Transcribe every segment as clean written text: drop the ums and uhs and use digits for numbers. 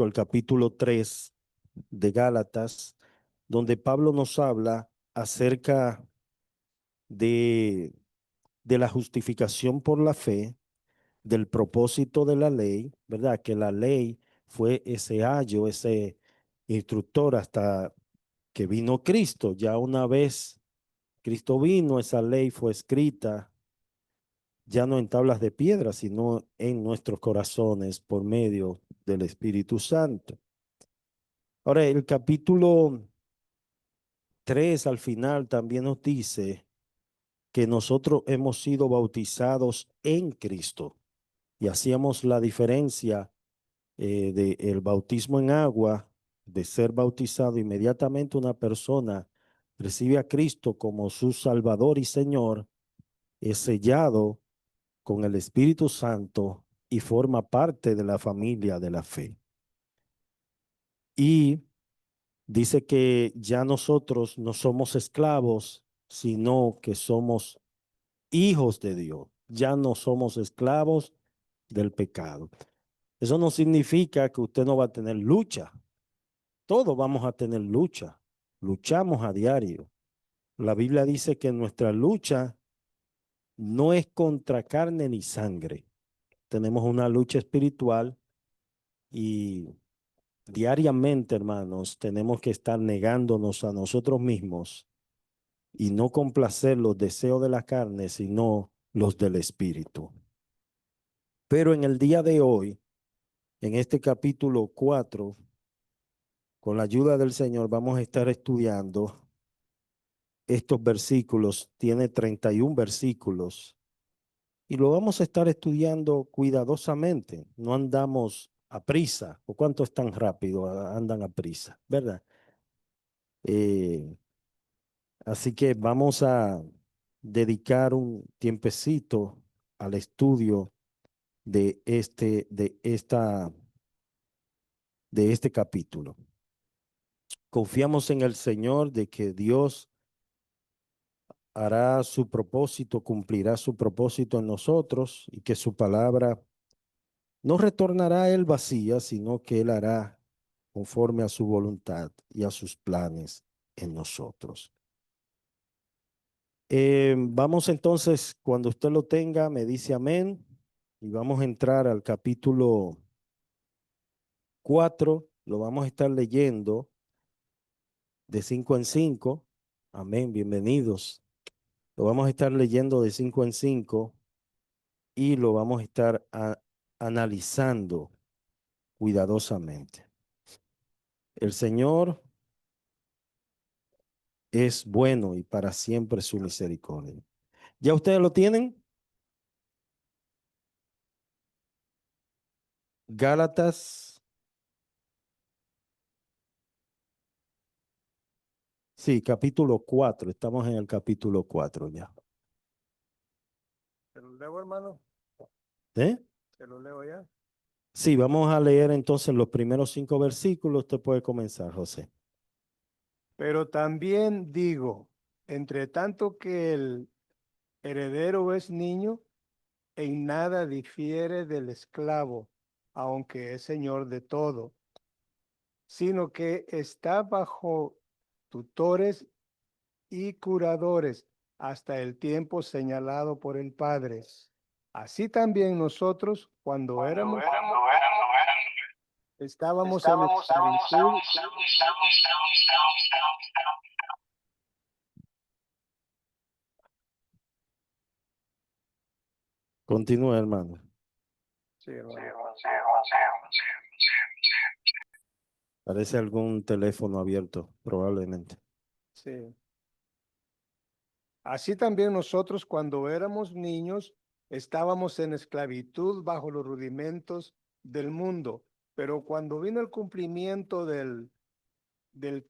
el capítulo 3 de Gálatas, donde Pablo nos habla acerca de, de la justificación por la fe, del propósito de la ley, ¿verdad? Que la ley fue ese ayo, ese instructor hasta que vino Cristo. Ya una vez Cristo vino, esa ley fue escrita ya no en tablas de piedra, sino en nuestros corazones por medio del Espíritu Santo. Ahora, el capítulo 3 al final también nos dice que nosotros hemos sido bautizados en Cristo y hacíamos la diferencia del bautismo en agua, de ser bautizado inmediatamente una persona recibe a Cristo como su Salvador y Señor, es sellado con el Espíritu Santo y forma parte de la familia de la fe. Y dice que ya nosotros no somos esclavos, sino que somos hijos de Dios. Ya no somos esclavos del pecado. Eso no significa que usted no va a tener lucha. Todos vamos a tener lucha. Luchamos a diario. La Biblia dice que nuestra lucha no es contra carne ni sangre. Tenemos una lucha espiritual y diariamente, hermanos, tenemos que estar negándonos a nosotros mismos y no complacer los deseos de la carne, sino los del espíritu. Pero en el día de hoy, en este capítulo 4, con la ayuda del Señor, vamos a estar estudiando estos versículos. Tiene 31 versículos y lo vamos a estar estudiando cuidadosamente. No andamos a prisa. ¿O cuánto es tan rápido? Andan a prisa, ¿verdad? Eh, Así que vamos a dedicar un tiempecito al estudio de este capítulo. Confiamos en el Señor de que Dios hará su propósito, cumplirá su propósito en nosotros y que su palabra no retornará a él vacía, sino que él hará conforme a su voluntad y a sus planes en nosotros. Vamos entonces, cuando usted lo tenga, me dice amén y vamos a entrar al capítulo 4. Lo vamos a estar leyendo de 5 en 5. Amén, bienvenidos. Lo vamos a estar leyendo de 5 en 5 y lo vamos a estar analizando cuidadosamente. El Señor es bueno y para siempre su misericordia. ¿Ya ustedes lo tienen? Gálatas. Sí, capítulo 4. Estamos en el capítulo 4 ya. ¿Se lo leo, hermano? ¿Eh? ¿Se lo leo ya? Sí, vamos a leer entonces los primeros 5 versículos. Usted puede comenzar, José. Pero también digo, entre tanto que el heredero es niño, en nada difiere del esclavo, aunque es señor de todo, sino que está bajo tutores y curadores hasta el tiempo señalado por el Padre. Así también nosotros, cuando éramos, estábamos en esclavitud. Continúa, hermano. Sí, hermano. Parece algún teléfono abierto, probablemente. Sí. Así también nosotros, cuando éramos niños, estábamos en esclavitud bajo los rudimentos del mundo. Pero cuando vino el cumplimiento del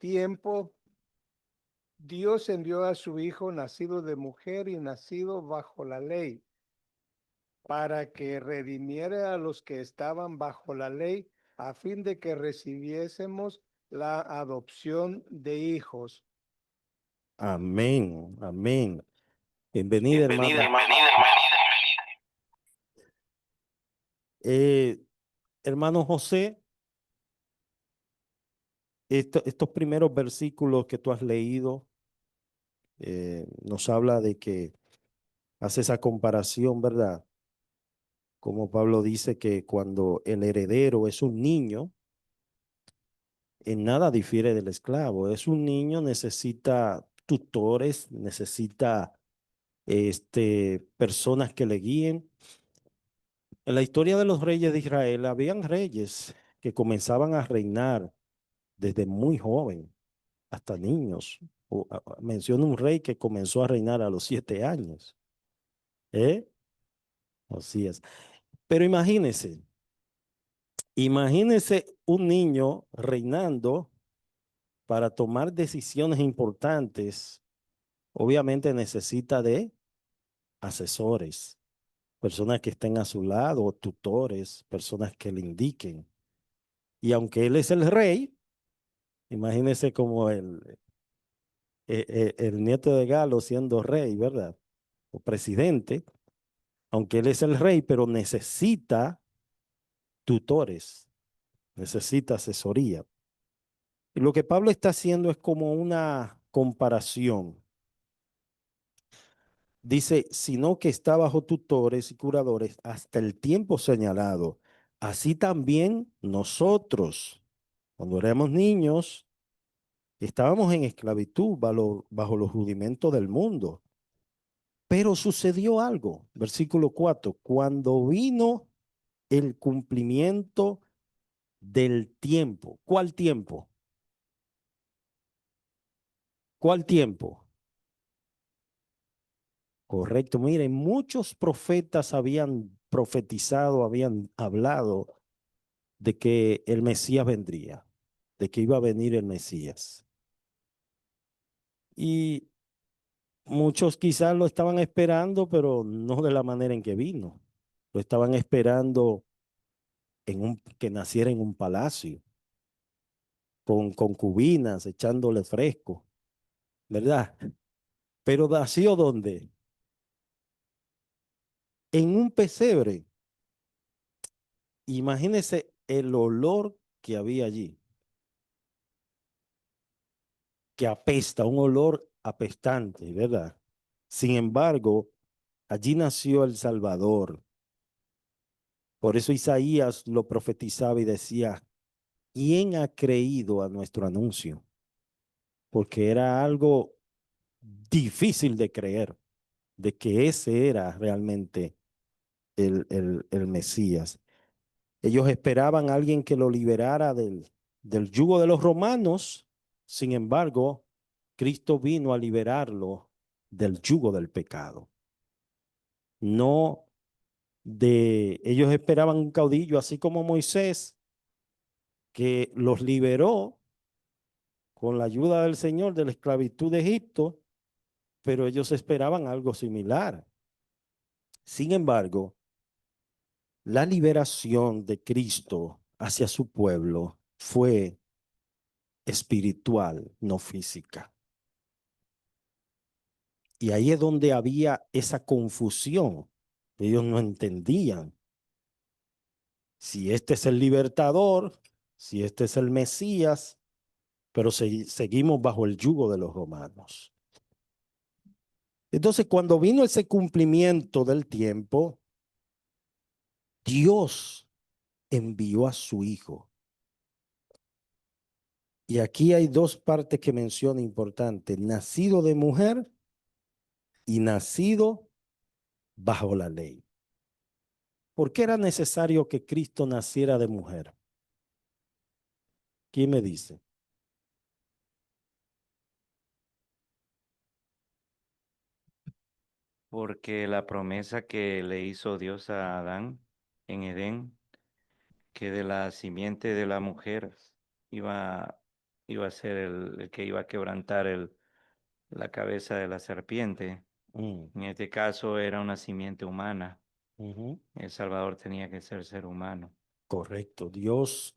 tiempo, Dios envió a su Hijo nacido de mujer y nacido bajo la ley, para que redimiera a los que estaban bajo la ley, a fin de que recibiésemos la adopción de hijos. Amén, amén. Bienvenida, hermana. Eh, hermano José, estos primeros versículos que tú has leído nos habla de que hace esa comparación, ¿verdad? Como Pablo dice que cuando el heredero es un niño, en nada difiere del esclavo. Es un niño, necesita tutores, necesita personas que le guíen. En la historia de los reyes de Israel, habían reyes que comenzaban a reinar desde muy joven, hasta niños. Menciono un rey que comenzó a reinar a los 7 años. ¿Eh? Así es. Pero imagínese un niño reinando para tomar decisiones importantes. Obviamente necesita de asesores, personas que estén a su lado, tutores, personas que le indiquen. Y aunque él es el rey, imagínese como el nieto de Galo siendo rey, ¿verdad? O presidente, aunque él es el rey, pero necesita tutores, necesita asesoría. Y lo que Pablo está haciendo es como una comparación. Dice, sino que está bajo tutores y curadores hasta el tiempo señalado. Así también nosotros, cuando éramos niños, estábamos en esclavitud bajo los rudimentos del mundo. Pero sucedió algo, versículo 4, cuando vino el cumplimiento del tiempo. ¿Cuál tiempo? ¿Cuál tiempo? Correcto. Miren, muchos profetas habían profetizado, habían hablado de que el Mesías vendría, de que iba a venir el Mesías. Y muchos quizás lo estaban esperando, pero no de la manera en que vino. Lo estaban esperando que naciera en un palacio, con concubinas, echándole fresco, ¿verdad? Pero nació ¿dónde? En un pesebre. Imagínese el olor que había allí, que apesta, un olor apestante, ¿verdad? Sin embargo, allí nació el Salvador. Por eso Isaías lo profetizaba y decía, ¿quién ha creído a nuestro anuncio? Porque era algo difícil de creer, de que ese era realmente el Mesías. Ellos esperaban a alguien que lo liberara del yugo de los romanos. Sin embargo, Cristo vino a liberarlo del yugo del pecado. No ellos esperaban un caudillo, así como Moisés, que los liberó con la ayuda del Señor de la esclavitud de Egipto, pero ellos esperaban algo similar. Sin embargo, la liberación de Cristo hacia su pueblo fue espiritual, no física. Y ahí es donde había esa confusión. Ellos no entendían si este es el libertador, si este es el Mesías, pero seguimos bajo el yugo de los romanos. Entonces, cuando vino ese cumplimiento del tiempo, Dios envió a su Hijo. Y aquí hay dos partes que menciona importantes: nacido de mujer y nacido bajo la ley. ¿Por qué era necesario que Cristo naciera de mujer? ¿Quién me dice? Porque la promesa que le hizo Dios a Adán en Edén, que de la simiente de la mujer iba, iba a ser el que iba a quebrantar la cabeza de la serpiente. Mm, En este caso era una simiente humana. ujú. El Salvador tenía que ser humano. Correcto. Dios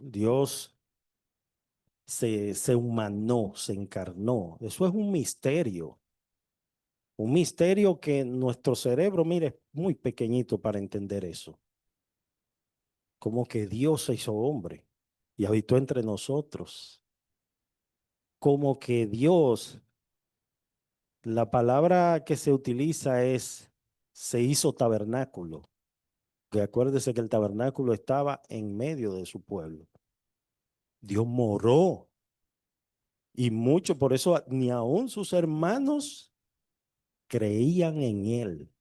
se humanó, se encarnó. Eso es un misterio. Un misterio que nuestro cerebro, mire, es muy pequeñito para entender eso. Como que Dios se hizo hombre y habitó entre nosotros. como que Dios, la palabra que se utiliza es, se hizo tabernáculo. Que acuérdese que el tabernáculo estaba en medio de su pueblo. Dios moró. Y mucho, por eso ni aun sus hermanos creían en él.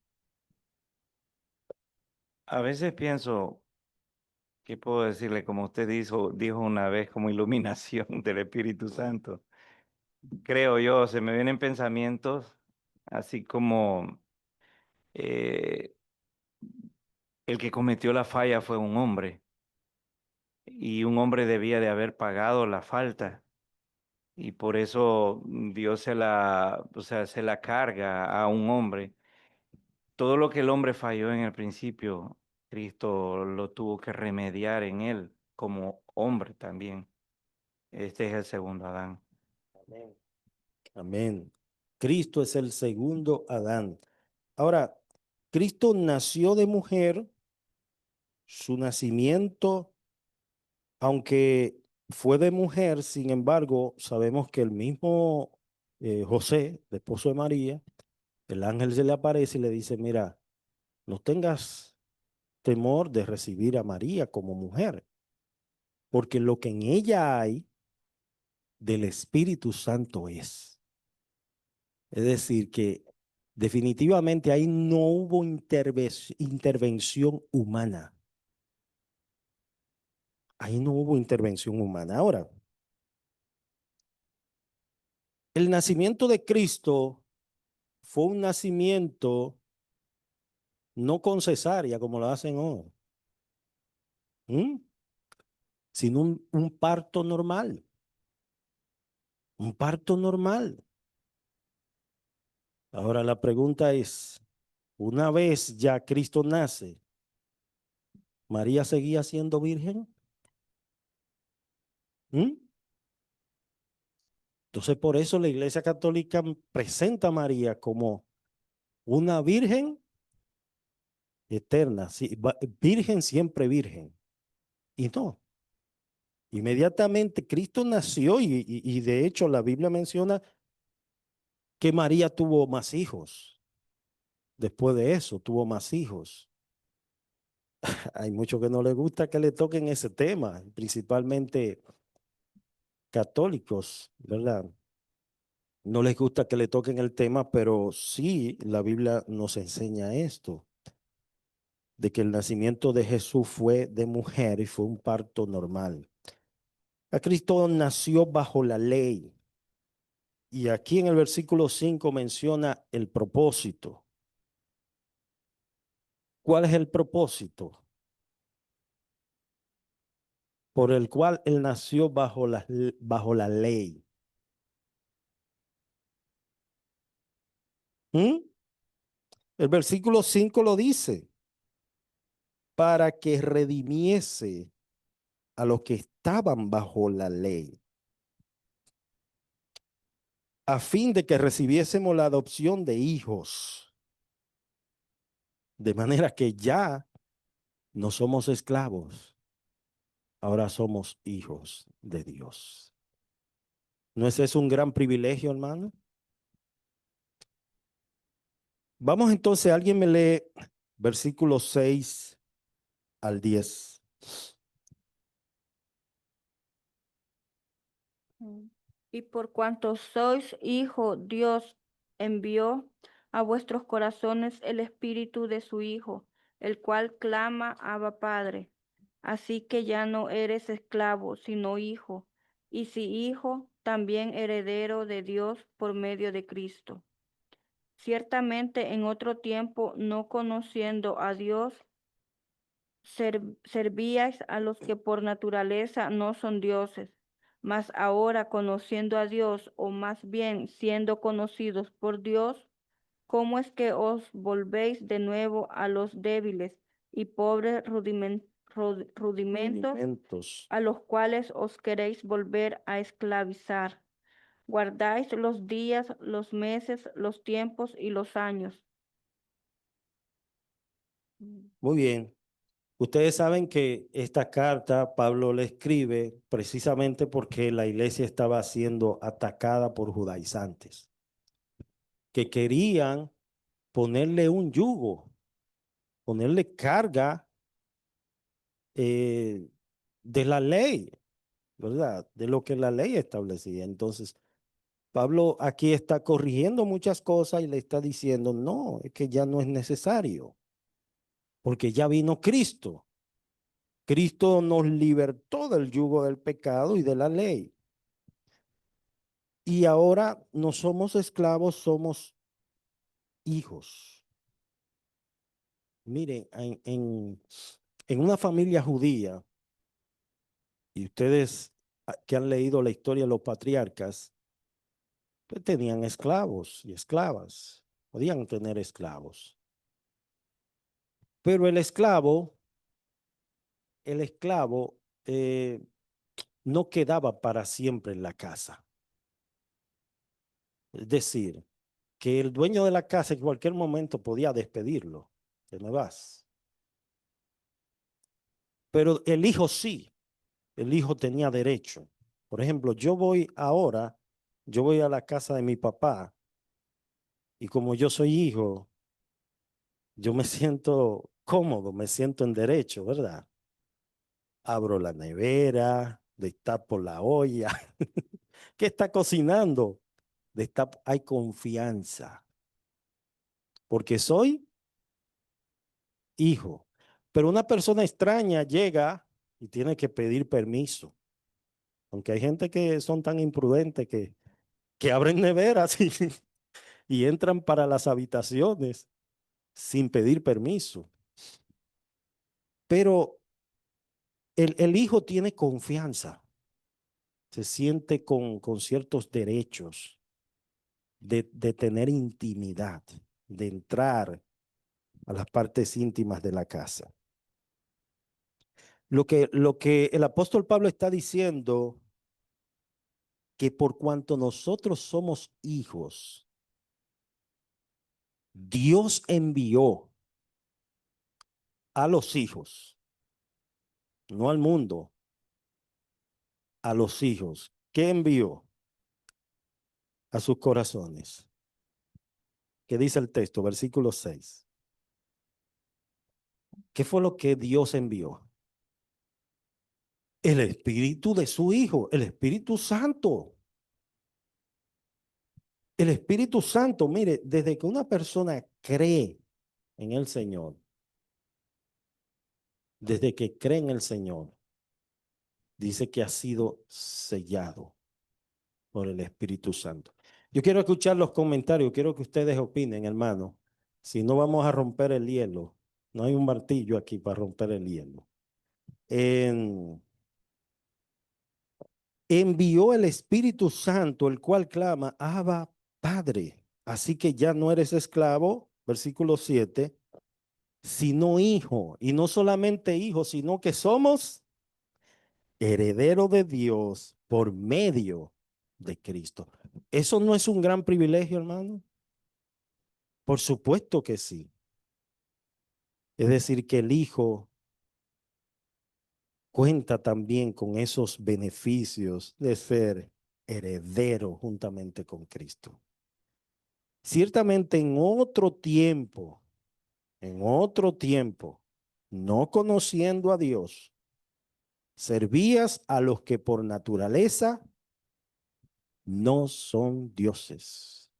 A veces pienso, ¿qué puedo decirle? Como usted dijo una vez, como iluminación del Espíritu Santo. Creo yo, se me vienen pensamientos así como eh, el que cometió la falla fue un hombre y un hombre debía de haber pagado la falta y por eso Dios o sea, se la carga a un hombre. Todo lo que el hombre falló en el principio, Cristo lo tuvo que remediar en él como hombre también. Este es el segundo Adán. Amén. Amén. Cristo es el segundo Adán. Ahora, Cristo nació de mujer, su nacimiento, aunque fue de mujer, sin embargo, sabemos que el mismo José, el esposo de María, el ángel se le aparece y le dice, mira, no tengas temor de recibir a María como mujer, porque lo que en ella hay del Espíritu Santo es. Es decir, que definitivamente ahí no hubo intervención humana. Ahí no hubo intervención humana. Ahora, el nacimiento de Cristo fue un nacimiento no con cesárea como lo hacen hoy, ¿m? Sino un parto normal. Un parto normal. Ahora la pregunta es, una vez ya Cristo nace, ¿María seguía siendo virgen? ¿Mm? Entonces por eso la Iglesia Católica presenta a María como una virgen eterna, sí, virgen siempre virgen. Y no, inmediatamente Cristo nació y de hecho la Biblia menciona que María tuvo más hijos. Después de eso, tuvo más hijos. Hay muchos que no les gusta que le toquen ese tema, principalmente católicos, ¿verdad? No les gusta que le toquen el tema, pero sí la Biblia nos enseña esto, de que el nacimiento de Jesús fue de mujer y fue un parto normal. A Cristo nació bajo la ley. Y aquí en el versículo 5 menciona el propósito. ¿Cuál es el propósito? Por el cual él nació bajo la ley. ¿Mm? El versículo 5 lo dice, para que redimiese a los que estaban bajo la ley, a fin de que recibiésemos la adopción de hijos. De manera que ya no somos esclavos, ahora somos hijos de Dios. ¿No es eso un gran privilegio, hermano? Vamos entonces, alguien me lee versículos 6 al 10. Y por cuanto sois hijo, Dios envió a vuestros corazones el espíritu de su Hijo, el cual clama, Abba Padre. Así que ya no eres esclavo, sino hijo, y si hijo, también heredero de Dios por medio de Cristo. Ciertamente en otro tiempo, no conociendo a Dios, servíais a los que por naturaleza no son dioses, mas ahora conociendo a Dios, o más bien siendo conocidos por Dios, ¿cómo es que os volvéis de nuevo a los débiles y pobres rudimentos Rudimentos. a los cuales os queréis volver a esclavizar? Guardáis los días, los meses, los tiempos y los años. Muy bien. Ustedes saben que esta carta Pablo le escribe precisamente porque la iglesia estaba siendo atacada por judaizantes que querían ponerle un yugo, ponerle carga eh, de la ley, ¿verdad? De lo que la ley establecía. Entonces, Pablo aquí está corrigiendo muchas cosas y le está diciendo, no, es que ya no es necesario, porque ya vino Cristo. Cristo nos libertó del yugo del pecado y de la ley. Y ahora no somos esclavos, somos hijos. Miren, en una familia judía, y ustedes que han leído la historia de los patriarcas, pues tenían esclavos y esclavas, podían tener esclavos. Pero el esclavo no quedaba para siempre en la casa. Es decir, que el dueño de la casa en cualquier momento podía despedirlo. Te me vas. Pero el hijo sí, el hijo tenía derecho. Por ejemplo, yo voy a la casa de mi papá y como yo soy hijo, yo me siento cómodo, me siento en derecho, ¿verdad? Abro la nevera, destapo la olla. ¿Qué está cocinando? Hay confianza, porque soy hijo. Pero una persona extraña llega y tiene que pedir permiso. Aunque hay gente que son tan imprudentes que abren neveras y entran para las habitaciones sin pedir permiso. Pero el hijo tiene confianza, se siente con ciertos derechos de tener intimidad, de entrar a las partes íntimas de la casa. Lo que el apóstol Pablo está diciendo, que por cuanto nosotros somos hijos, Dios envió a los hijos, no al mundo, a los hijos. ¿Qué envió? A sus corazones. ¿Qué dice el texto? Versículo 6. ¿Qué fue lo que Dios envió? El Espíritu de su Hijo, el Espíritu Santo. El Espíritu Santo, mire, desde que una persona cree en el Señor, desde que cree en el Señor, dice que ha sido sellado por el Espíritu Santo. Yo quiero escuchar los comentarios, quiero que ustedes opinen, hermano. Si no, vamos a romper el hielo. No hay un martillo aquí para romper el hielo. Envió el Espíritu Santo, el cual clama, Abba, Padre. Así que ya no eres esclavo, versículo 7, sino hijo. Y no solamente hijo, sino que somos heredero de Dios por medio de Cristo. ¿Eso no es un gran privilegio, hermano? Por supuesto que sí. Es decir, que el hijo cuenta también con esos beneficios de ser heredero juntamente con Cristo. Ciertamente en otro tiempo, no conociendo a Dios, servías a los que por naturaleza no son dioses.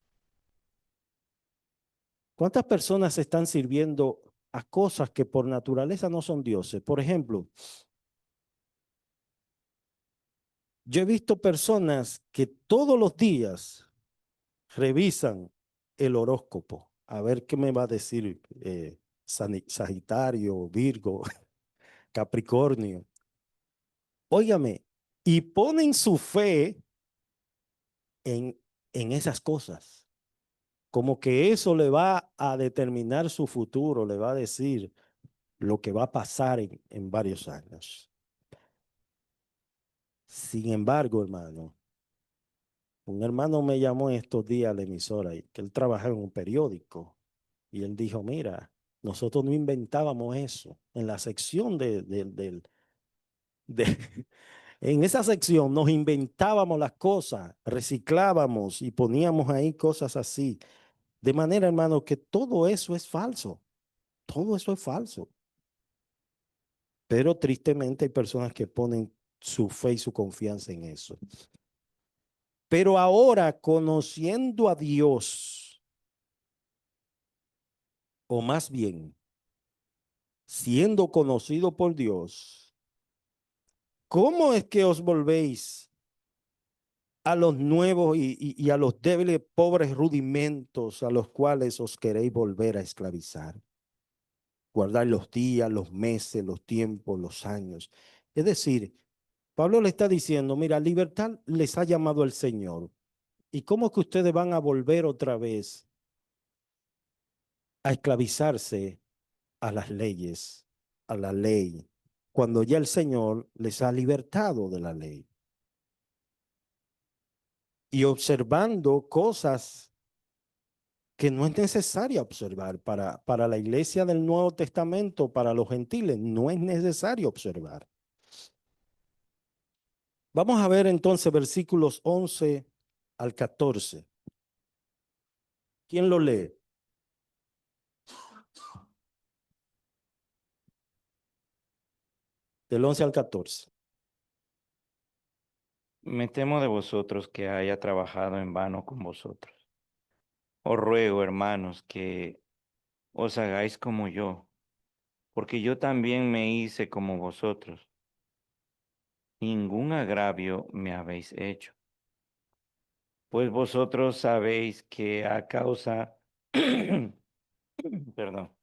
¿Cuántas personas están sirviendo a cosas que por naturaleza no son dioses? Por ejemplo, yo he visto personas que todos los días revisan el horóscopo a ver qué me va a decir Sagitario, Virgo, Capricornio. Óigame, y ponen su fe en, en esas cosas, como que eso le va a determinar su futuro, le va a decir lo que va a pasar en varios años. Sin embargo, hermano, un hermano me llamó estos días a la emisora y que él trabaja en un periódico y él dijo, mira, Nosotros no inventábamos eso. En la sección de en esa sección nos inventábamos las cosas, reciclábamos y poníamos ahí cosas así. De manera, hermano, que todo eso es falso. Todo eso es falso. Pero tristemente hay personas que ponen su fe y su confianza en eso. Pero ahora, conociendo a Dios, o más bien, siendo conocido por Dios, ¿cómo es que os volvéis a los nuevos y a los débiles, pobres rudimentos a los cuales os queréis volver a esclavizar? Guardar los días, los meses, los tiempos, los años. Es decir, Pablo le está diciendo, mira, libertad les ha llamado el Señor. ¿Y cómo es que ustedes van a volver otra vez a esclavizarse a las leyes, a la ley, cuando ya el Señor les ha libertado de la ley? Y observando cosas que no es necesaria observar para la iglesia del Nuevo Testamento, para los gentiles, no es necesario observar. Vamos a ver entonces versículos 11 al 14. ¿Quién lo lee? Del 11 al 14. Me temo de vosotros que haya trabajado en vano con vosotros. Os ruego, hermanos, que os hagáis como yo, porque yo también me hice como vosotros. Ningún agravio me habéis hecho, pues vosotros sabéis que a causa, perdón,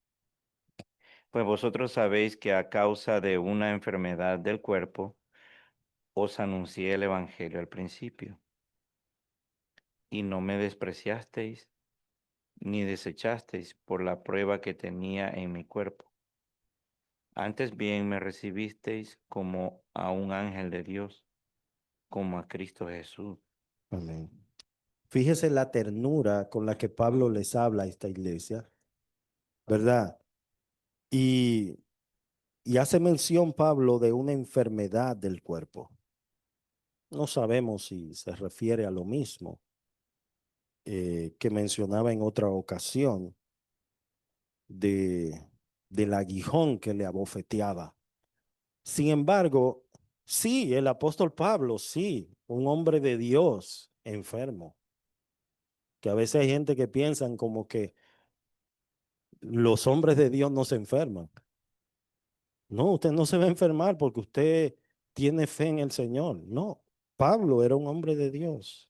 pues vosotros sabéis que a causa de una enfermedad del cuerpo, os anuncié el evangelio al principio, y no me despreciasteis ni desechasteis por la prueba que tenía en mi cuerpo. Antes bien me recibisteis como a un ángel de Dios, como a Cristo Jesús. Amén. Fíjese la ternura con la que Pablo les habla a esta iglesia, ¿verdad? Y, y hace mención Pablo de una enfermedad del cuerpo. No sabemos si se refiere a lo mismo que mencionaba en otra ocasión de, del aguijón que le abofeteaba. Sin embargo, sí, el apóstol Pablo, sí, un hombre de Dios enfermo. Que a veces hay gente que piensan como que los hombres de Dios no se enferman. No, usted no se va a enfermar porque usted tiene fe en el Señor. No, Pablo era un hombre de Dios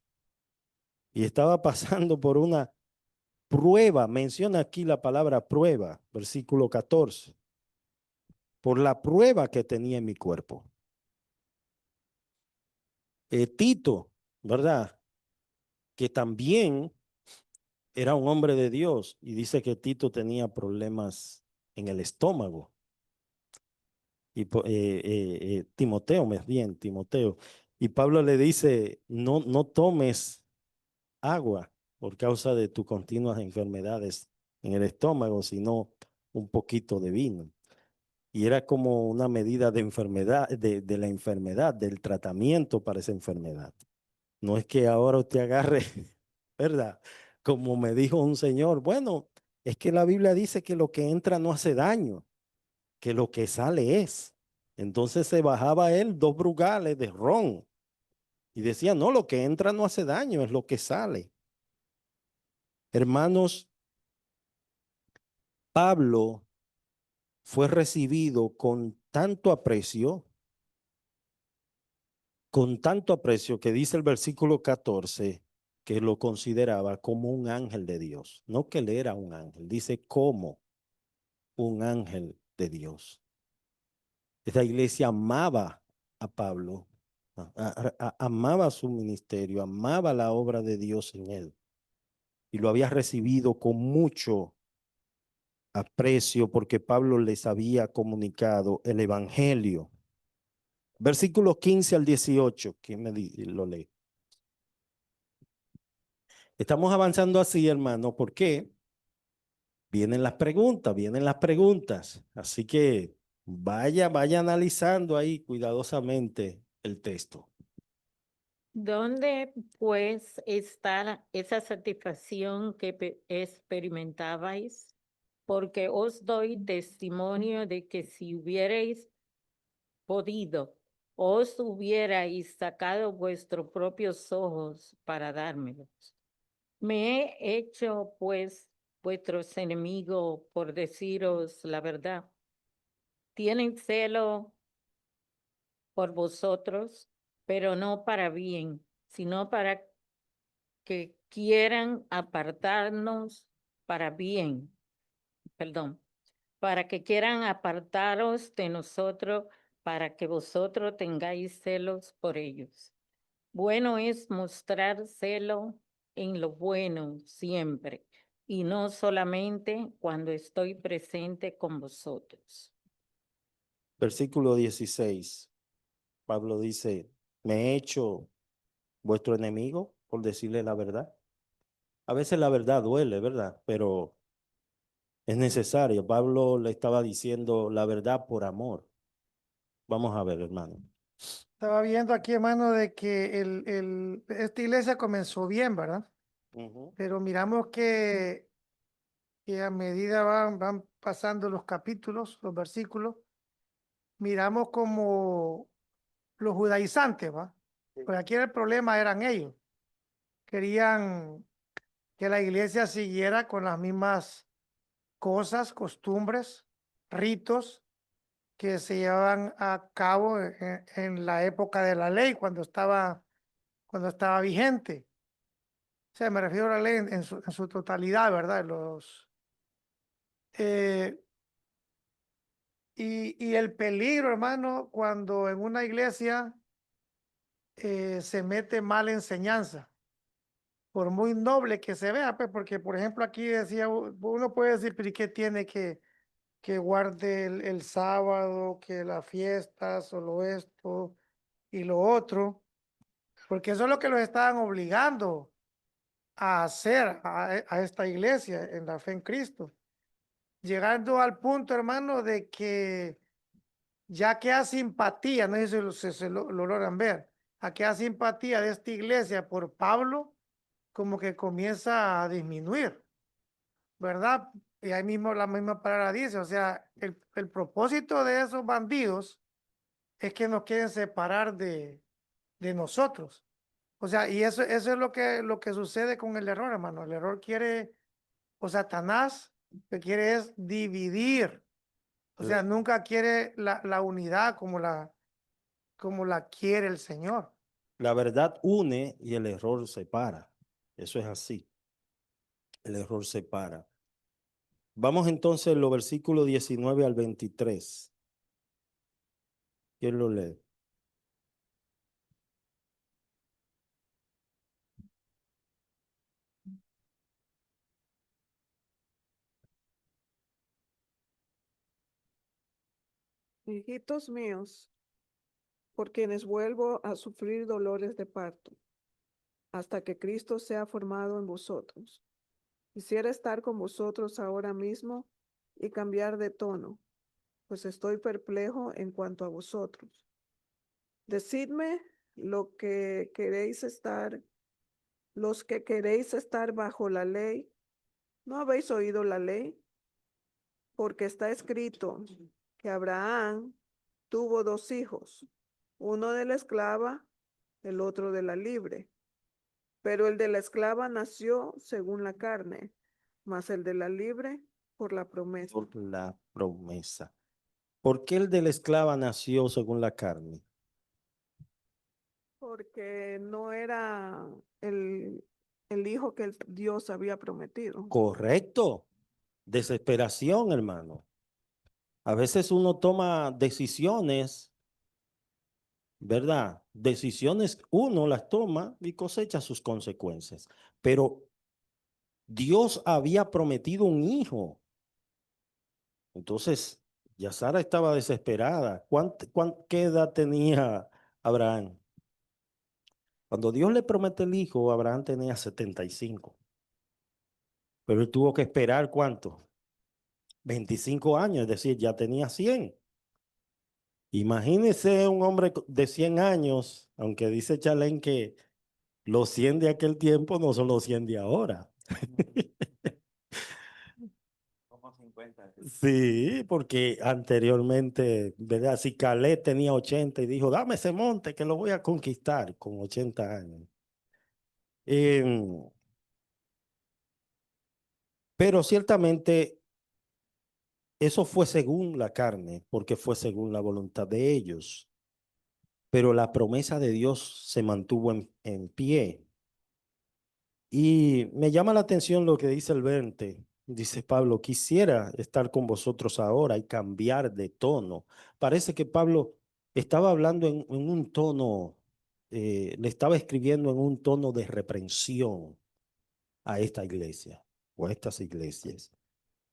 y estaba pasando por una prueba. Menciona aquí la palabra prueba, versículo 14. Por la prueba que tenía en mi cuerpo. Tito, ¿verdad? Que también era un hombre de Dios y dice que Tito tenía problemas en el estómago. Y Timoteo, más bien, Timoteo. Y Pablo le dice, no, no tomes agua por causa de tus continuas enfermedades en el estómago, sino un poquito de vino. Y era como una medida de enfermedad, de la enfermedad, del tratamiento para esa enfermedad. No es que ahora usted agarre, ¿verdad? Como me dijo un señor, bueno, es que la Biblia dice que lo que entra no hace daño, que lo que sale es. Entonces se bajaba él 2 brugales de ron y decía, no, lo que entra no hace daño, es lo que sale. Hermanos, Pablo fue recibido con tanto aprecio que dice el versículo 14, que lo consideraba como un ángel de Dios. No que él era un ángel, dice como un ángel de Dios. Esta iglesia amaba a Pablo, amaba su ministerio, amaba la obra de Dios en él y lo había recibido con mucho aprecio porque Pablo les había comunicado el evangelio. Versículos 15 al 18, ¿quién lo lee? Estamos avanzando así, hermano, ¿por qué? Vienen las preguntas, vienen las preguntas. Así que vaya analizando ahí cuidadosamente el texto. ¿Dónde, pues, está esa satisfacción que experimentabais? Porque os doy testimonio de que si hubierais podido, os hubierais sacado vuestros propios ojos para dármelos. Me he hecho, pues, vuestros enemigos por deciros la verdad. Tienen celo por vosotros, pero no para bien, sino para que quieran apartarnos para bien, perdón, para que quieran apartaros de nosotros, para que vosotros tengáis celos por ellos. Bueno es mostrar celo en lo bueno siempre, y no solamente cuando estoy presente con vosotros. Versículo 16. Pablo dice, me he hecho vuestro enemigo por decirle la verdad. A veces la verdad duele, ¿verdad? Pero es necesario. Pablo le estaba diciendo la verdad por amor. Vamos a ver, hermano. Estaba viendo aquí, hermano, de que esta iglesia comenzó bien, ¿verdad? Pero miramos que a medida van pasando los capítulos, los versículos, miramos como los judaizantes, ¿va? Pues aquí el problema eran ellos. Querían que la iglesia siguiera con las mismas cosas, costumbres, ritos que se llevaban a cabo en la época de la ley, cuando estaba vigente. O sea, me refiero a la ley en su totalidad, ¿verdad? Eh, y el peligro, hermano, cuando en una iglesia se mete mala enseñanza, por muy noble que se vea, pues, porque, por ejemplo, aquí decía, uno puede decir, pero ¿y qué tiene que guarde el sábado, que las fiestas, solo esto y lo otro? Porque eso es lo que los estaban obligando a hacer a esta iglesia en la fe en Cristo. Llegando al punto, hermano, de que ya que hay simpatía, no sé si se lo logran ver, a que hay simpatía de esta iglesia por Pablo, como que comienza a disminuir, ¿verdad? Y ahí mismo la misma palabra dice, o sea, el propósito de esos bandidos es que nos quieren separar de nosotros. O sea, y eso es lo que sucede con el error, hermano. El error quiere, o Satanás, lo que quiere es dividir. O sea, nunca quiere la unidad como la quiere el Señor. La verdad une y el error separa. Eso es así. El error separa. Vamos entonces a los versículos 19 al 23. ¿Quién lo lee? Hijitos míos, por quienes vuelvo a sufrir dolores de parto, hasta que Cristo sea formado en vosotros. Quisiera estar con vosotros ahora mismo y cambiar de tono, pues estoy perplejo en cuanto a vosotros. Decidme lo que queréis estar, los que queréis estar bajo la ley. ¿No habéis oído la ley? Porque está escrito que Abraham tuvo dos hijos, uno de la esclava, el otro de la libre. Pero el de la esclava nació según la carne, mas el de la libre por la promesa. Por la promesa. ¿Por qué el de la esclava nació según la carne? Porque no era el hijo que Dios había prometido. Correcto. Desesperación, hermano. A veces uno toma decisiones, ¿verdad? Decisiones uno las toma y cosecha sus consecuencias. Pero Dios había prometido un hijo. Entonces, ya Sara estaba desesperada. ¿Qué edad tenía Abraham? Cuando Dios le promete el hijo, Abraham tenía 75. Pero él tuvo que esperar ¿cuánto? 25 años, es decir, ya tenía 100. Imagínese un hombre de 100 años, aunque dice Chalén que los 100 de aquel tiempo no son los 100 de ahora. Como 50. Sí, porque anteriormente, ¿verdad? Si Caleb tenía 80 y dijo, dame ese monte que lo voy a conquistar con 80 años. Em, pero ciertamente eso fue según la carne, porque fue según la voluntad de ellos. Pero la promesa de Dios se mantuvo en pie. Y me llama la atención lo que dice el 20. Dice Pablo, quisiera estar con vosotros ahora y cambiar de tono. Parece que Pablo estaba hablando en un tono, le estaba escribiendo en un tono de reprensión a esta iglesia o a estas iglesias.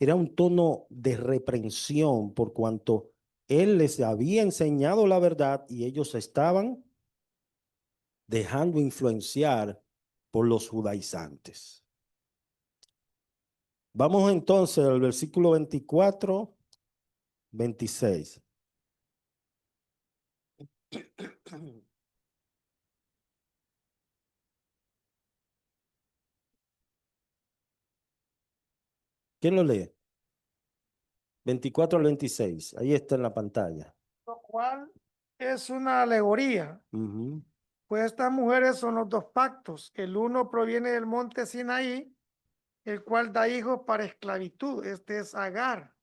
Era un tono de reprensión por cuanto él les había enseñado la verdad y ellos estaban dejando influenciar por los judaizantes. Vamos entonces al versículo 24, 26. ¿Quién lo lee? 24 al 26. Ahí está en la pantalla. Lo cual es una alegoría. Ujú. Pues estas mujeres son los dos pactos. El uno proviene del monte Sinaí, el cual da hijos para esclavitud. Este es Agar,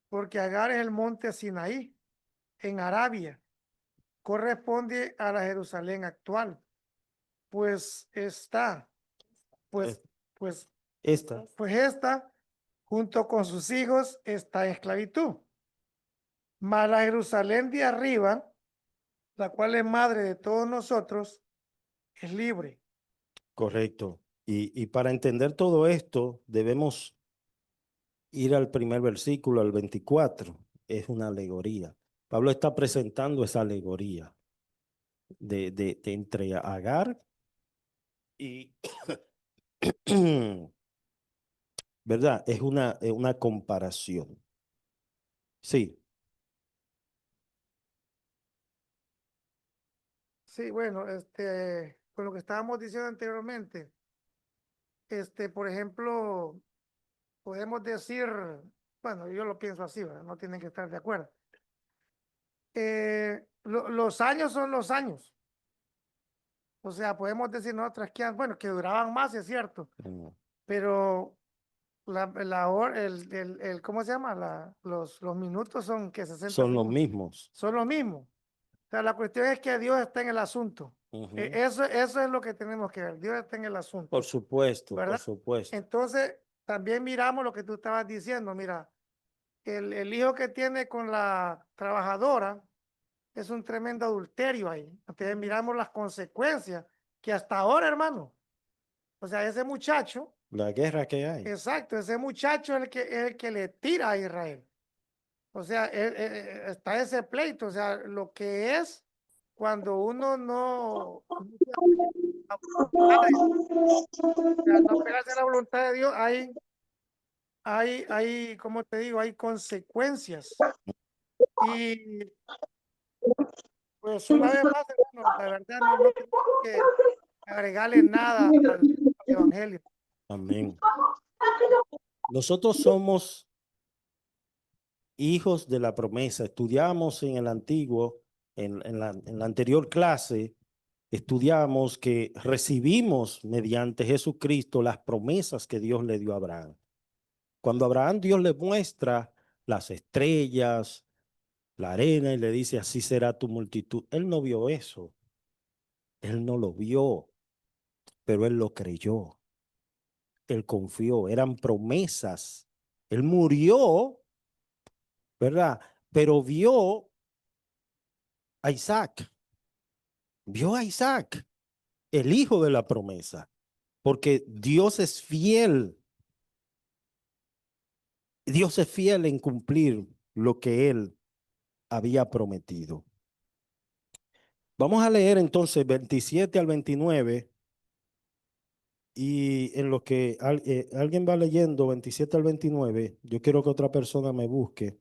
porque Agar es el monte Sinaí en Arabia. Corresponde a la Jerusalén actual. Pues está, pues, Es- pues, Esta. pues esta, junto con sus hijos, está en esclavitud. Mas la Jerusalén de arriba, la cual es madre de todos nosotros, es libre. Correcto. Y para entender todo esto, debemos ir al primer versículo, al 24. Es una alegoría. Pablo está presentando esa alegoría de entre Agar y, ¿verdad? Es una comparación. Sí. Sí, bueno, con lo que estábamos diciendo anteriormente, por ejemplo, podemos decir, bueno, yo lo pienso así, ¿verdad? No tienen que estar de acuerdo. Los años son los años. O sea, podemos decir nosotros que, bueno, que duraban más, es cierto, Mm. pero la hora, ¿cómo se llama? Los minutos son que 60 Son los segundos. mismos. Son los mismos. O sea, la cuestión es que Dios está en el asunto. Ujú. Eso es lo que tenemos que ver. Dios está en el asunto, Por supuesto, por ¿verdad? supuesto. Entonces, también miramos lo que tú estabas diciendo. Mira, el hijo que tiene con la trabajadora es un tremendo adulterio ahí. Entonces, miramos las consecuencias que hasta ahora, hermano. O sea, ese muchacho, La guerra que hay. exacto, ese muchacho es el que le tira a Israel. O sea, está ese pleito. O sea, lo que es cuando uno no pegarse a la voluntad de Dios, como te digo, hay consecuencias. Y pues una vez más, hermano, la verdad no tengo que agregarle nada al evangelio. Amén. Nosotros somos hijos de la promesa. Estudiamos en el antiguo, en la anterior clase, estudiamos que recibimos mediante Jesucristo las promesas que Dios le dio a Abraham. Cuando a Abraham Dios le muestra las estrellas, la arena y le dice, así será tu multitud. Él no vio eso. Él no lo vio, pero él lo creyó. Él confió. Eran promesas. Él murió, ¿verdad? Pero vio a Isaac. Vio a Isaac, el hijo de la promesa, porque Dios es fiel. Dios es fiel en cumplir lo que él había prometido. Vamos a leer entonces 27 al 29 Y en lo que alguien va leyendo 27 al 29, yo quiero que otra persona me busque,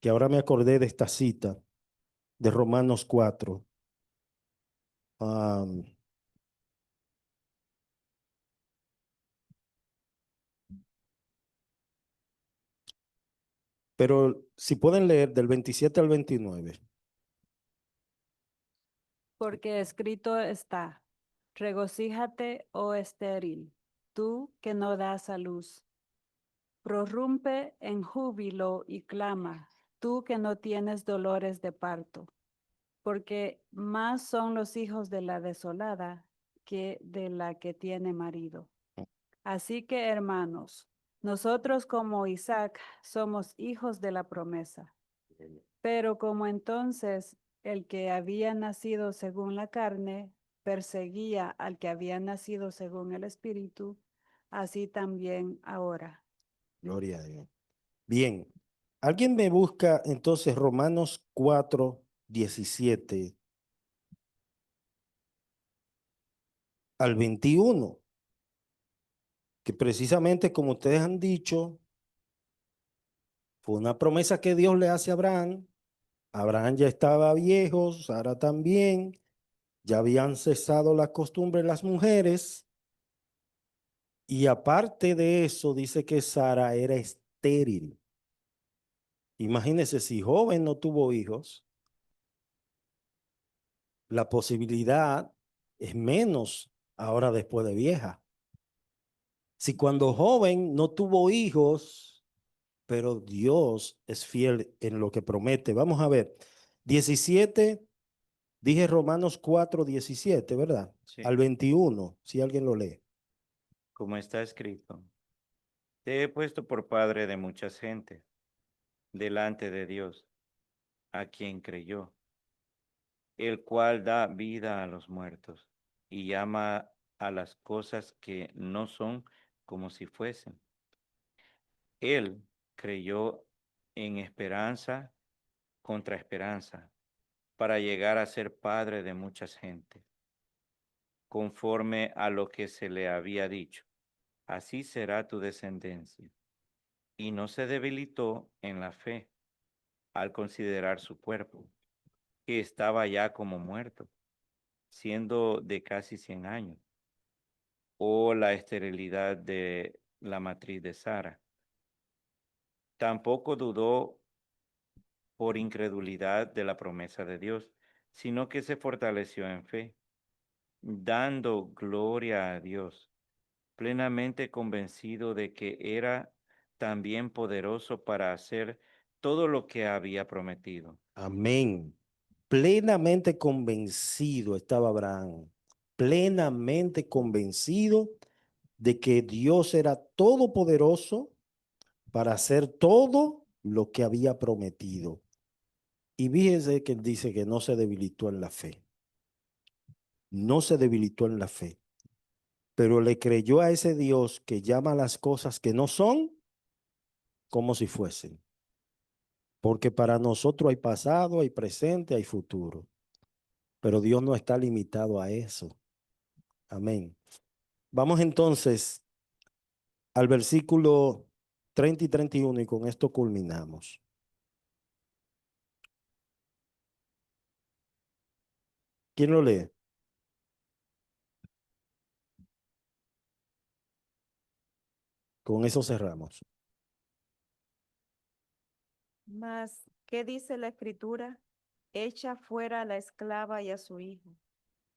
que ahora me acordé de esta cita de Romanos 4. Am, pero si pueden leer del 27 al 29. Porque escrito está, regocíjate, oh estéril, tú que no das a luz. Prorrumpe en júbilo y clama, tú que no tienes dolores de parto, porque más son los hijos de la desolada que de la que tiene marido. Así que, hermanos, nosotros como Isaac somos hijos de la promesa. Pero como entonces el que había nacido según la carne perseguía al que había nacido según el Espíritu, así también ahora. Gloria a Dios. Bien, alguien me busca entonces Romanos 4, 17 al 21, que precisamente como ustedes han dicho, fue una promesa que Dios le hace a Abraham. Abraham ya estaba viejo, Sara también, ya habían cesado la costumbre de las mujeres. Y aparte de eso, dice que Sara era estéril. Imagínense, si joven no tuvo hijos, la posibilidad es menos ahora después de vieja. Si cuando joven no tuvo hijos, pero Dios es fiel en lo que promete. Vamos a ver, 17, dije Romanos 4, 17, ¿verdad? Sí. Al 21, si alguien lo lee. Como está escrito, te he puesto por padre de muchas gentes delante de Dios, a quien creyó, el cual da vida a los muertos y llama a las cosas que no son como si fuesen. Él creyó en esperanza contra esperanza, para llegar a ser padre de muchas gentes, conforme a lo que se le había dicho. Así será tu descendencia. Y no se debilitó en la fe al considerar su cuerpo, que estaba ya como muerto, siendo de casi 100 años, o la esterilidad de la matriz de Sara. Tampoco dudó por incredulidad de la promesa de Dios, sino que se fortaleció en fe, dando gloria a Dios, plenamente convencido de que era también poderoso para hacer todo lo que había prometido. Amén. Plenamente convencido estaba Abraham, plenamente convencido de que Dios era todopoderoso para hacer todo lo que había prometido. Y fíjese que él dice que no se debilitó en la fe. No se debilitó en la fe, pero le creyó a ese Dios que llama las cosas que no son como si fuesen. Porque para nosotros hay pasado, hay presente, hay futuro. Pero Dios no está limitado a eso. Amén. Vamos entonces al versículo 30 y 31 y con esto culminamos. ¿Quién lo lee? Con eso cerramos. Mas, ¿qué dice la Escritura? Echa fuera a la esclava y a su hijo,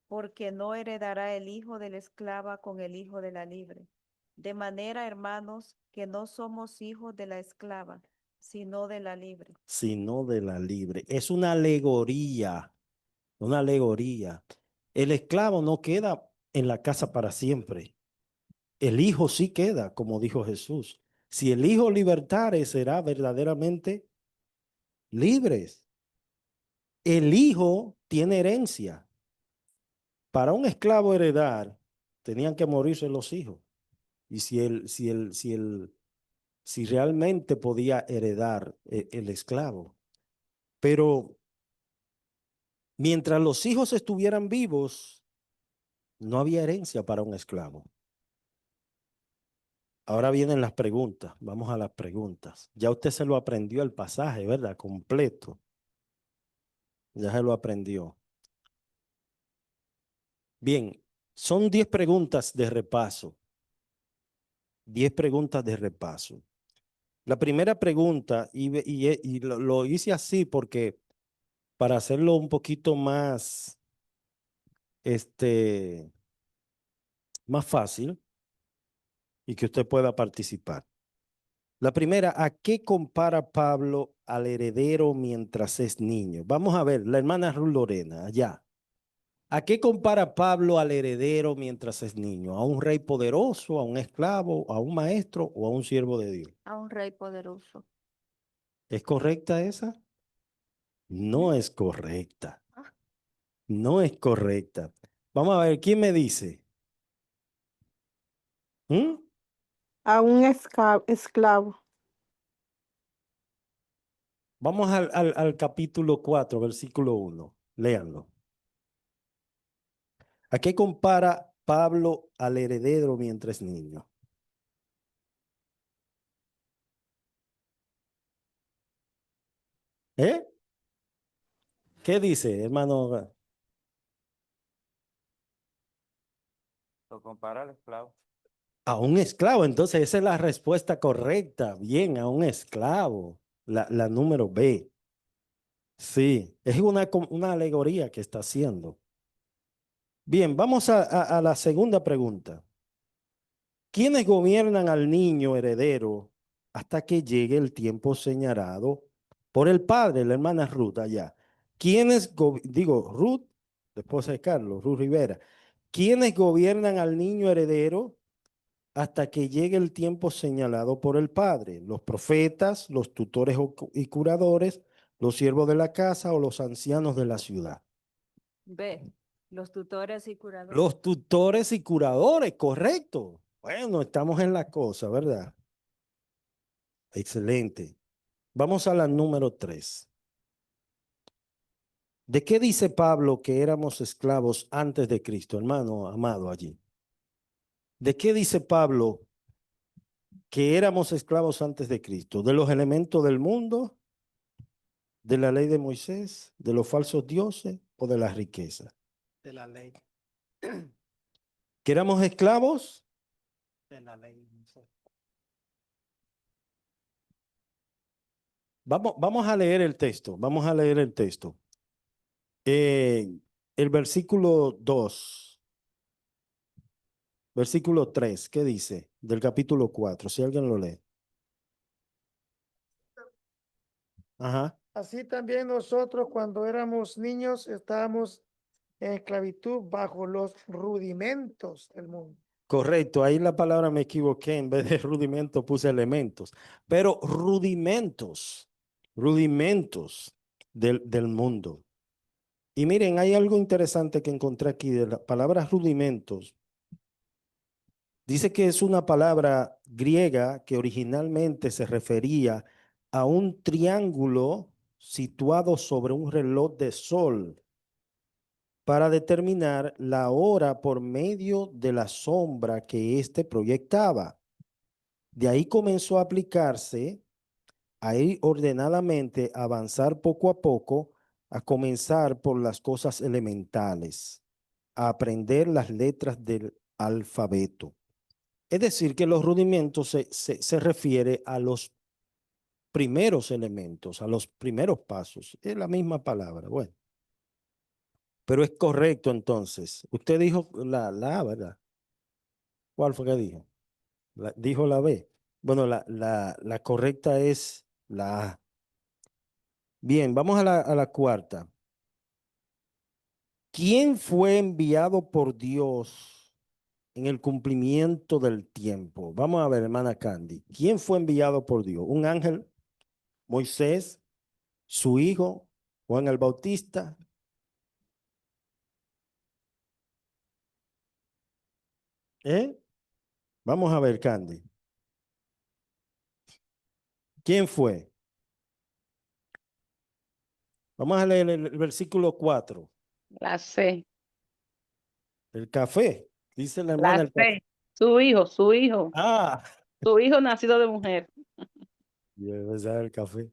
porque no heredará el hijo de la esclava con el hijo de la libre. De manera, hermanos, que no somos hijos de la esclava, sino de la libre. Sino de la libre. Es una alegoría, una alegoría. El esclavo no queda en la casa para siempre. El hijo sí queda, como dijo Jesús. Si el hijo libertare, será verdaderamente libres. El hijo tiene herencia. Para un esclavo heredar, tenían que morirse los hijos. Y si realmente podía heredar el esclavo. Pero mientras los hijos estuvieran vivos, no había herencia para un esclavo. Ahora vienen las preguntas. Vamos a las preguntas. Ya usted se lo aprendió el pasaje, ¿verdad? Completo. Ya se lo aprendió. Bien, son 10 preguntas de repaso. 10 preguntas de repaso. La primera pregunta, y lo hice así porque para hacerlo un poquito más, más fácil y que usted pueda participar. La primera, ¿a qué compara Pablo al heredero mientras es niño? Vamos a ver, la hermana Ruth Lorena, allá. ¿A qué compara Pablo al heredero mientras es niño? ¿A un rey poderoso, a un esclavo, a un maestro o a un siervo de Dios? A un rey poderoso. ¿Es correcta esa? No es correcta. No es correcta. Vamos a ver, ¿quién me dice? ¿Mm? A un esclavo. Vamos al capítulo 4, versículo 1. Léanlo. ¿A qué compara Pablo al heredero mientras es niño? ¿Eh? ¿Qué dice, hermano? Lo compara al esclavo. A un esclavo. Entonces, esa es la respuesta correcta. Bien, a un esclavo. La número B. Sí, es una alegoría que está haciendo. Bien, vamos a la segunda pregunta. ¿Quiénes gobiernan al niño heredero hasta que llegue el tiempo señalado por el padre, la hermana Ruth allá? Digo, Ruth, la esposa de Carlos, Ruth Rivera. ¿Quiénes gobiernan al niño heredero hasta que llegue el tiempo señalado por el padre? Los profetas, los tutores y curadores, los siervos de la casa o los ancianos de la ciudad. B. Los tutores y curadores. Los tutores y curadores, correcto. Bueno, estamos en la cosa, ¿verdad? Excelente. Vamos a la número 3. ¿De qué dice Pablo que éramos esclavos antes de Cristo, hermano amado allí? ¿De qué dice Pablo que éramos esclavos antes de Cristo? ¿De los elementos del mundo? ¿De la ley de Moisés? ¿De los falsos dioses o de las riquezas? De la ley. ¿Que éramos esclavos? De la ley. Vamos a leer el texto. Vamos a leer el texto. El versículo 2. Versículo 3, ¿qué dice? Del capítulo 4, si alguien lo lee. Ajá. Así también nosotros cuando éramos niños estábamos en esclavitud bajo los rudimentos del mundo. Correcto, ahí la palabra me equivoqué, en vez de rudimento puse elementos, pero rudimentos del mundo. Y miren, hay algo interesante que encontré aquí de la palabra rudimentos. Dice que es una palabra griega que originalmente se refería a un triángulo situado sobre un reloj de sol para determinar la hora por medio de la sombra que éste proyectaba. De ahí comenzó a aplicarse, a ir ordenadamente, a avanzar poco a poco, a comenzar por las cosas elementales, a aprender las letras del alfabeto. Es decir, que los rudimentos se refiere a los primeros elementos, a los primeros pasos. Es la misma palabra. Bueno, pero es correcto entonces. Usted dijo la A, ¿verdad? ¿Cuál fue que dijo? Dijo la B. Bueno, la correcta es la A. Bien, vamos a la cuarta. ¿Quién fue enviado por Dios en el cumplimiento del tiempo? Vamos a ver, hermana Candy. ¿Quién fue enviado por Dios? ¿Un ángel? ¿Moisés? ¿Su hijo? ¿Juan el Bautista? ¿Eh? Vamos a ver, Candy. ¿Quién fue? Vamos a leer el versículo 4. La C. El café. Dice la La hermana el café. C. Su hijo, su hijo. Ah, Tu hijo nacido de mujer. Y empezar el café.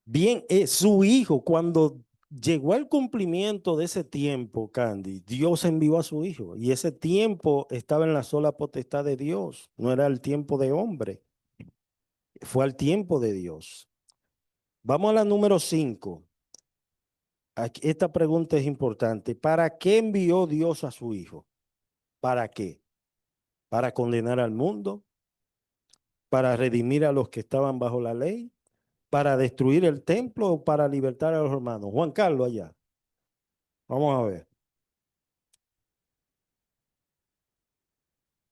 Bien, su hijo, cuando llegó al cumplimiento de ese tiempo, Candy, Dios envió a su hijo. Y ese tiempo estaba en la sola potestad de Dios. No era el tiempo de hombre. Fue al tiempo de Dios. Vamos a la número 5. Esta pregunta es importante. ¿Para qué envió Dios a su hijo? ¿Para qué? ¿Para condenar al mundo? ¿Para redimir a los que estaban bajo la ley? ¿Para destruir el templo o para libertar a los hermanos? Juan Carlos, allá. Vamos a ver.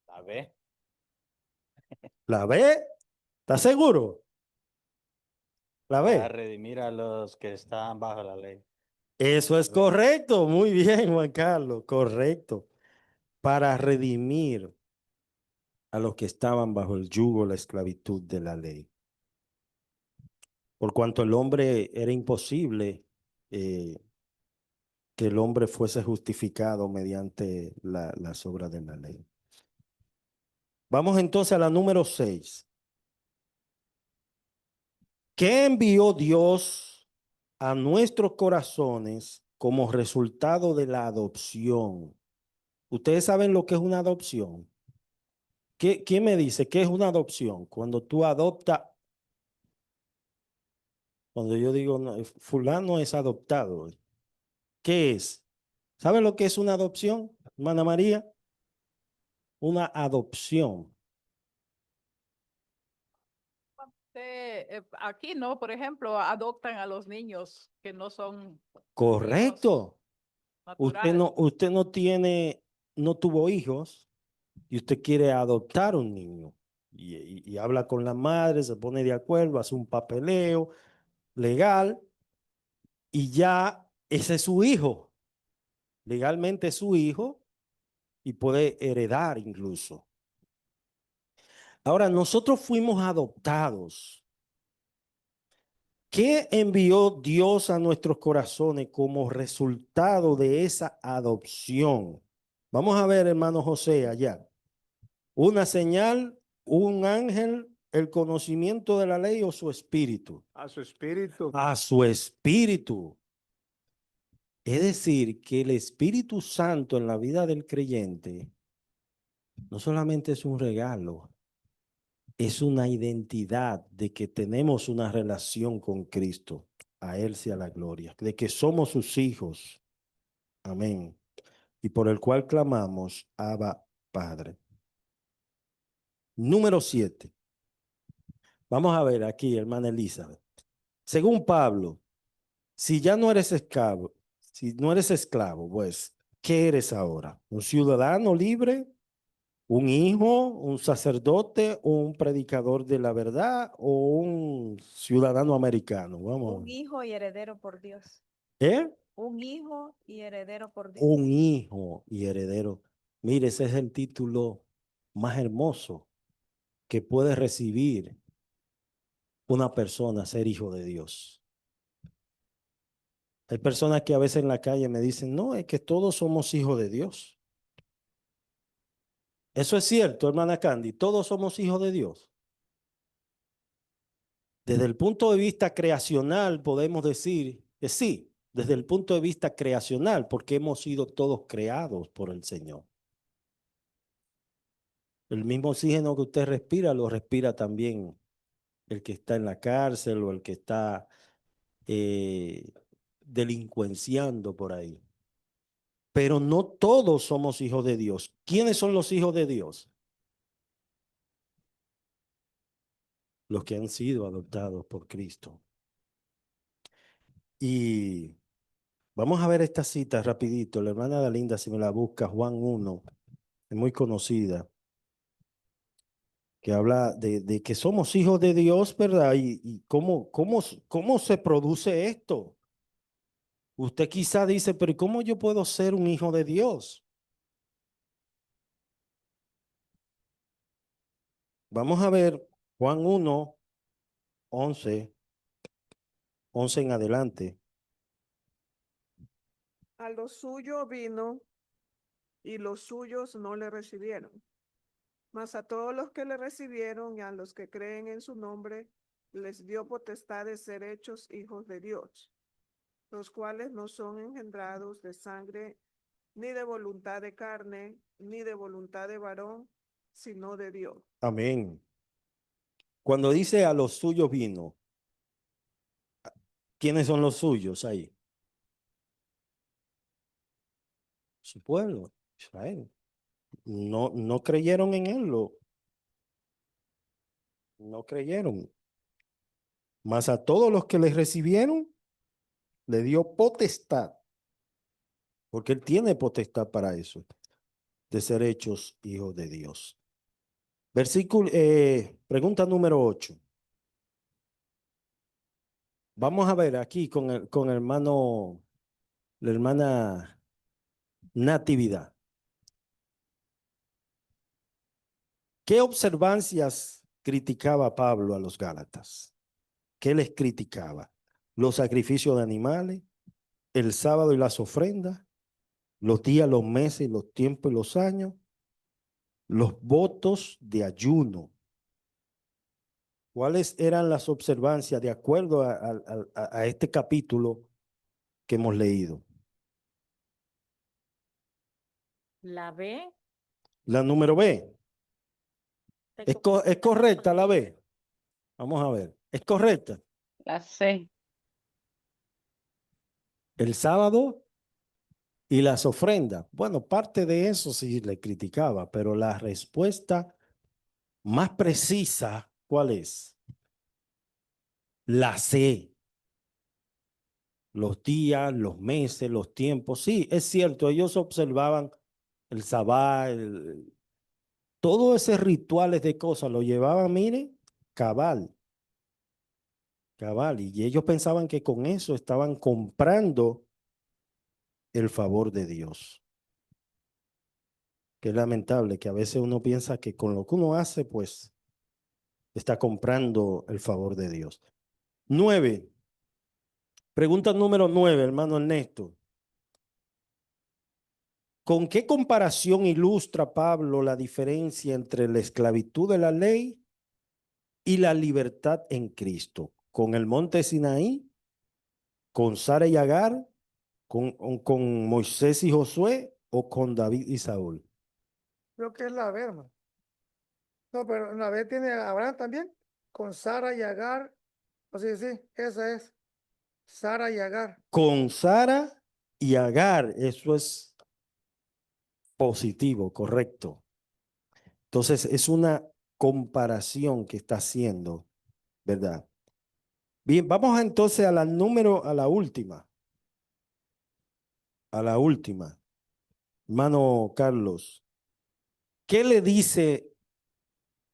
A ver. ¿La ve? ¿Estás seguro? ¿La Para ve? redimir a los que están bajo la ley. Eso es correcto. Muy bien, Juan Carlos. Correcto. Para redimir a los que estaban bajo el yugo, la esclavitud de la ley. Por cuanto el hombre era imposible que el hombre fuese justificado mediante las obras de la ley. Vamos entonces a la número 6. ¿Qué envió Dios a nuestros corazones como resultado de la adopción? ¿Ustedes saben lo que es una adopción? ¿Quién me dice qué es una adopción? Cuando tú adoptas, cuando yo digo no, fulano es adoptado, ¿qué es? ¿Saben lo que es una adopción, hermana María? Una adopción. Aquí, ¿no? Por ejemplo, adoptan a los niños que no son Correcto. naturales. Usted no tiene, no tuvo hijos y usted quiere adoptar un niño. Y habla con la madre, se pone de acuerdo, hace un papeleo legal y ya ese es su hijo. Legalmente es su hijo y puede heredar incluso. Ahora, nosotros fuimos adoptados. ¿Qué envió Dios a nuestros corazones como resultado de esa adopción? Vamos a ver, hermano José, allá. Una señal, un ángel, el conocimiento de la ley o su espíritu. A su espíritu. A su espíritu. Es decir, que el Espíritu Santo en la vida del creyente no solamente es un regalo, es una identidad de que tenemos una relación con Cristo. A Él sea la gloria, de que somos sus hijos. Amén. Y por el cual clamamos, Abba, Padre. Número 7. Vamos a ver aquí, hermana Elizabeth. Según Pablo, si ya no eres esclavo, si no eres esclavo, pues, ¿qué eres ahora? ¿Un ciudadano libre? ¿Un hijo, un sacerdote, un predicador de la verdad o un ciudadano americano? Vamos a Un ver. hijo y heredero por Dios. ¿Eh? Un hijo y heredero por Dios. Un hijo y heredero. Mire, ese es el título más hermoso que puede recibir una persona, ser hijo de Dios. Hay personas que a veces en la calle me dicen, no, es que todos somos hijos de Dios. Eso es cierto, hermana Candy, todos somos hijos de Dios. Desde el punto de vista creacional podemos decir que sí, desde el punto de vista creacional, porque hemos sido todos creados por el Señor. El mismo oxígeno que usted respira, lo respira también el que está en la cárcel o el que está delincuenciando por ahí. Pero no todos somos hijos de Dios. ¿Quiénes son los hijos de Dios? Los que han sido adoptados por Cristo. Y vamos a ver esta cita rapidito. La hermana Dalinda, si me la busca, Juan 1, es muy conocida, que habla de que somos hijos de Dios, ¿verdad? Y cómo se produce esto. Usted quizá dice, pero ¿cómo yo puedo ser un hijo de Dios? Vamos a ver Juan 1, 11 en adelante. A lo suyo vino y los suyos no le recibieron. Mas a todos los que le recibieron y a los que creen en su nombre, les dio potestad de ser hechos hijos de Dios, los cuales no son engendrados de sangre, ni de voluntad de carne, ni de voluntad de varón, sino de Dios. Amén. Cuando dice a los suyos vino, ¿quiénes son los suyos ahí? Su pueblo, Israel. No creyeron en él, no creyeron. Mas a todos los que les recibieron, le dio potestad, porque él tiene potestad para eso, de ser hechos hijos de Dios. Versículo, pregunta número 8. Vamos a ver aquí con el hermano, la hermana Natividad. ¿Qué observancias criticaba Pablo a los Gálatas? ¿Qué les criticaba? Los sacrificios de animales, el sábado y las ofrendas, los días, los meses, los tiempos y los años, los votos de ayuno. ¿Cuáles eran las observancias de acuerdo a este capítulo que hemos leído? La B. La número B. ¿Es correcta la B? Vamos a ver. ¿Es correcta? La C. El sábado y las ofrendas. Bueno, parte de eso sí le criticaba, pero la respuesta más precisa, ¿cuál es? La C. Los días, los meses, los tiempos. Sí, es cierto, ellos observaban el sabbat, todos esos rituales de cosas, lo llevaban, miren, cabal. Cabal. Y ellos pensaban que con eso estaban comprando el favor de Dios. Qué lamentable que a veces uno piensa que con lo que uno hace, pues, está comprando el favor de Dios. 9. Pregunta número 9, hermano Ernesto. ¿Con qué comparación ilustra Pablo la diferencia entre la esclavitud de la ley y la libertad en Cristo? ¿Con el monte Sinaí? ¿Con Sara y Agar? ¿Con Moisés y Josué? ¿O con David y Saúl? Creo que es la B, hermano. No, pero la B tiene a Abraham también, con Sara y Agar. O sí, sí, esa es. Sara y Agar. Con Sara y Agar, eso es positivo, correcto. Entonces es una comparación que está haciendo, ¿verdad? Bien, vamos entonces a la última. A la última. Hermano Carlos, ¿qué le dice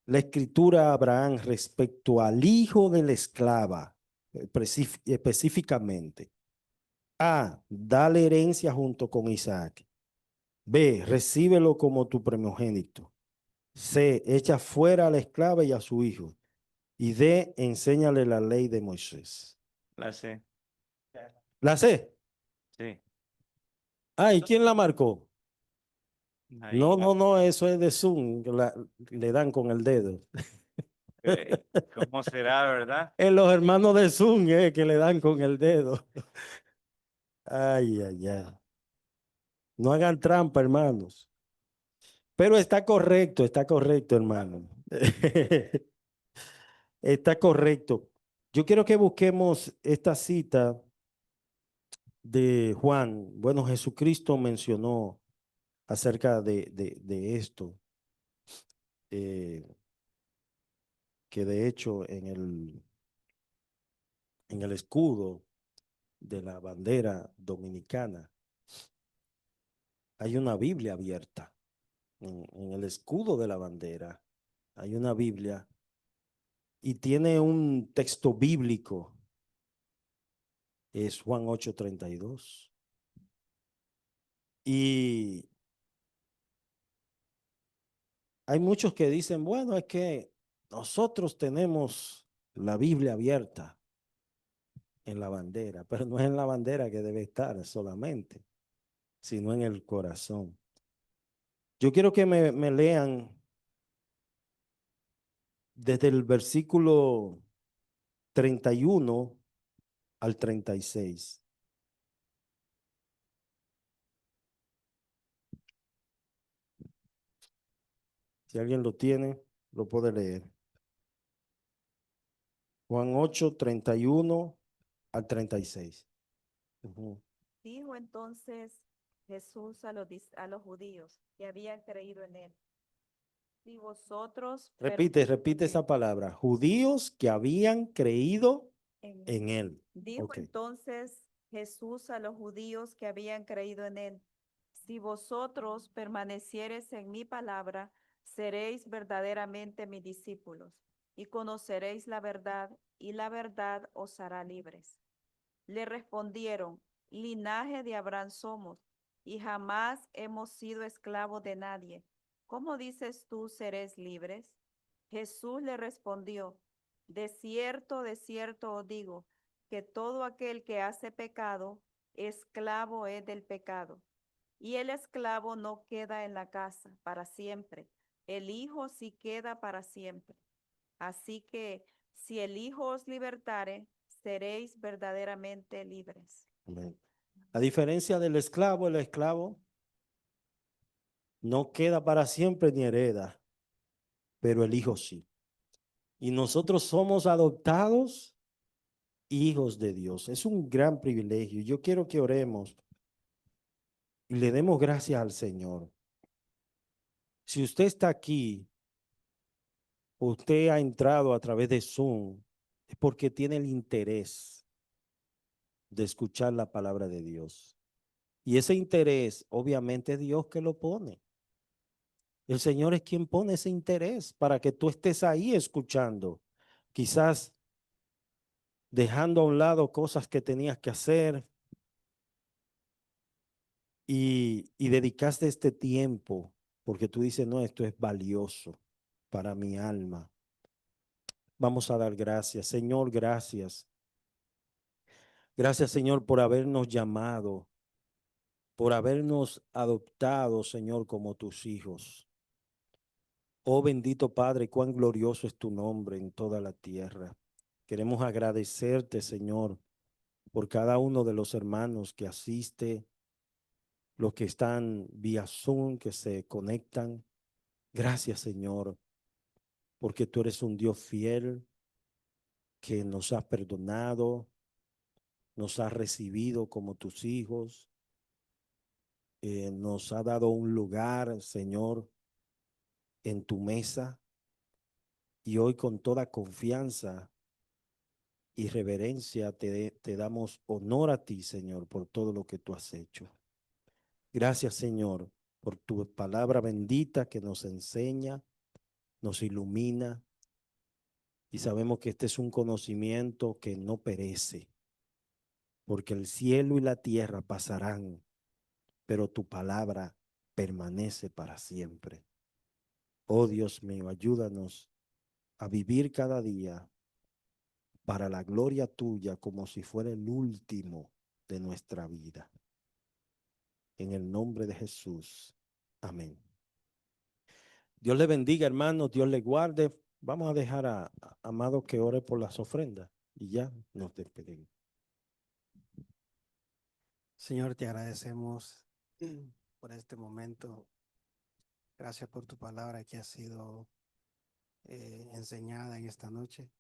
la escritura a Abraham respecto al hijo de la esclava, específicamente? A, dale herencia junto con Isaac. B, recíbelo como tu primogénito. C, echa fuera a la esclava y a su hijo. Y D, enséñale la ley de Moisés. La C. ¿La C? Sí. Ah, ¿y quién la marcó? Ahí. No, eso es de Zoom, que le dan con el dedo. ¿Cómo será, verdad? Es los hermanos de Zoom, que le dan con el dedo. Ay, ay, ay. No hagan trampa, hermanos. Pero está correcto, hermano. Está correcto. Yo quiero que busquemos esta cita de Juan. Bueno, Jesucristo mencionó acerca de esto, que de hecho en el escudo de la bandera dominicana hay una Biblia abierta. En el escudo de la bandera hay una Biblia y tiene un texto bíblico. Es Juan 8:32. Y hay muchos que dicen, bueno, es que nosotros tenemos la Biblia abierta en la bandera, pero no es en la bandera que debe estar solamente, sino en el corazón. Yo quiero que me lean desde el versículo 31 al 36. Si alguien lo tiene, lo puede leer. Juan 8, 31 al 36. Ujú. Dijo entonces Jesús a los judíos que habían creído en él. Si vosotros Repite esa palabra. Judíos que habían creído en en él. Dijo Ok. entonces Jesús a los judíos que habían creído en él, si vosotros permaneciereis en mi palabra, seréis verdaderamente mis discípulos, y conoceréis la verdad, y la verdad os hará libres. Le respondieron, linaje de Abraham somos, y jamás hemos sido esclavos de nadie. ¿Cómo dices tú, seréis libres? Jesús le respondió, de cierto os digo, que todo aquel que hace pecado, esclavo es del pecado. Y el esclavo no queda en la casa para siempre, el Hijo sí queda para siempre. Así que si el Hijo os libertare, seréis verdaderamente libres. Amén. A diferencia del esclavo, el esclavo no queda para siempre ni hereda, pero el hijo sí. Y nosotros somos adoptados hijos de Dios. Es un gran privilegio. Yo quiero que oremos y le demos gracias al Señor. Si usted está aquí, usted ha entrado a través de Zoom, es porque tiene el interés de escuchar la palabra de Dios. Y ese interés, obviamente, es Dios que lo pone. El Señor es quien pone ese interés para que tú estés ahí escuchando. Quizás dejando a un lado cosas que tenías que hacer y dedicaste este tiempo porque tú dices, no, esto es valioso para mi alma. Vamos a dar gracias. Señor, gracias. Gracias, Señor, por habernos llamado, por habernos adoptado, Señor, como tus hijos. Oh bendito Padre, cuán glorioso es tu nombre en toda la tierra. Queremos agradecerte, Señor, por cada uno de los hermanos que asiste, los que están vía Zoom, que se conectan. Gracias, Señor, porque tú eres un Dios fiel, que nos has perdonado, nos has recibido como tus hijos, nos ha dado un lugar, Señor, en tu mesa. Y hoy con toda confianza y reverencia te damos honor a ti, Señor, por todo lo que tú has hecho. Gracias, Señor, por tu palabra bendita que nos enseña, nos ilumina. Y sabemos que este es un conocimiento que no perece, porque el cielo y la tierra pasarán, pero tu palabra permanece para siempre. Oh Dios mío, ayúdanos a vivir cada día para la gloria tuya como si fuera el último de nuestra vida. En el nombre de Jesús. Amén. Dios le bendiga, hermanos. Dios le guarde. Vamos a dejar a Amado que ore por las ofrendas y ya nos despedimos. Señor, te agradecemos por este momento. Gracias por tu palabra que ha sido enseñada en esta noche.